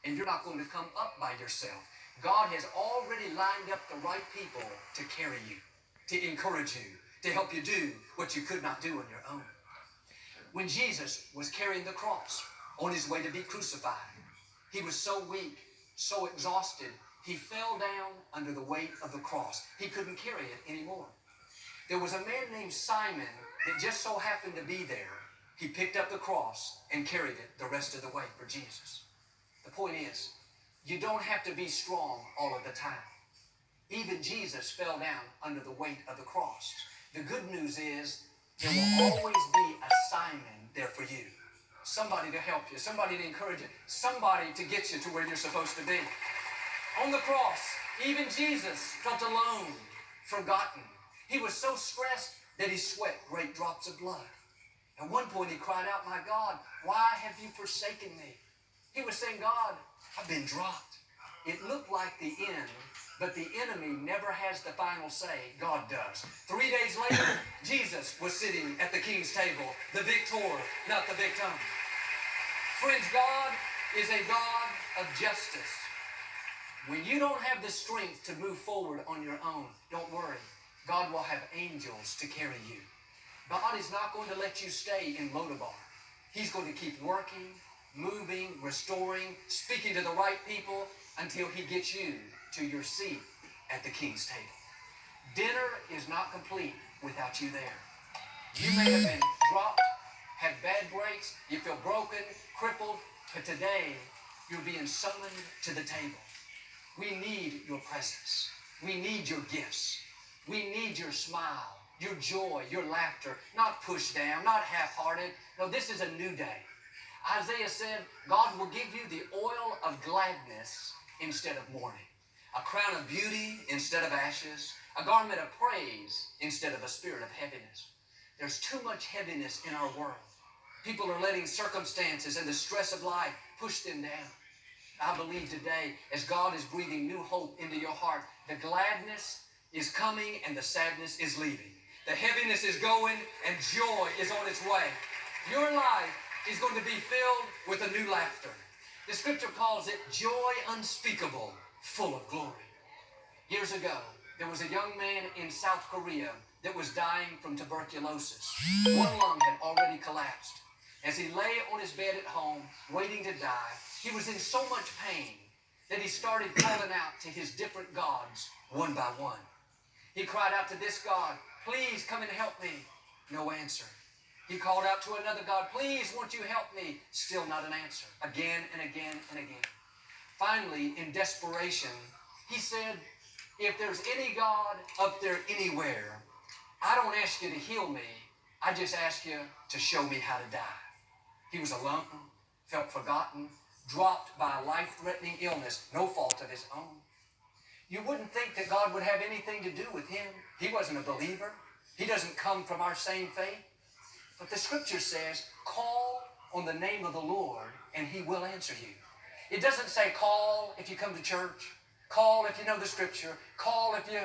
and you're not going to come up by yourself. God has already lined up the right people to carry you, to encourage you, to help you do what you could not do on your own. When Jesus was carrying the cross on his way to be crucified, he was so weak, so exhausted, he fell down under the weight of the cross. He couldn't carry it anymore. There was a man named Simon that just so happened to be there. He picked up the cross and carried it the rest of the way for Jesus. The point is, you don't have to be strong all of the time. Even Jesus fell down under the weight of the cross. The good news is there will always be a Simon there for you. Somebody to help you, somebody to encourage you, somebody to get you to where you're supposed to be. On the cross, even Jesus felt alone, forgotten. He was so stressed that he sweat great drops of blood. At one point he cried out, "My God, why have you forsaken me?" He was saying, "God, I've been dropped." It looked like the end, but the enemy never has the final say. God does. 3 days later, Jesus was sitting at the king's table, the victor, not the victim. Friends, God is a God of justice. When you don't have the strength to move forward on your own, don't worry. God will have angels to carry you. God is not going to let you stay in Lodabar. He's going to keep working, moving, restoring, speaking to the right people until he gets you to your seat at the king's table. Dinner is not complete without you there. You may have been dropped, had bad breaks, you feel broken, crippled, but today you're being summoned to the table. We need your presence. We need your gifts. We need your smile, your joy, your laughter, not pushed down, not half-hearted. No, this is a new day. Isaiah said, God will give you the oil of gladness instead of mourning, a crown of beauty instead of ashes, a garment of praise instead of a spirit of heaviness. There's too much heaviness in our world. People are letting circumstances and the stress of life push them down. I believe today, as God is breathing new hope into your heart, the gladness is coming and the sadness is leaving. The heaviness is going and joy is on its way. Your life is going to be filled with a new laughter. The scripture calls it joy unspeakable, full of glory. Years ago, there was a young man in South Korea that was dying from tuberculosis. One lung had already collapsed. As he lay on his bed at home, waiting to die, he was in so much pain that he started calling out to his different gods one by one. He cried out to this God, "Please come and help me." No answer. He called out to another God, "Please, won't you help me?" Still not an answer. Again and again and again. Finally, in desperation, he said, "If there's any God up there anywhere, I don't ask you to heal me. I just ask you to show me how to die." He was alone, felt forgotten, dropped by a life-threatening illness, no fault of his own. You wouldn't think that God would have anything to do with him. He wasn't a believer. He doesn't come from our same faith. But the scripture says, call on the name of the Lord and he will answer you. It doesn't say call if you come to church, call if you know the scripture, call if you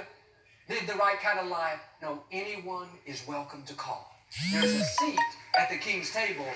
live the right kind of life. No, anyone is welcome to call. There's a seat at the king's table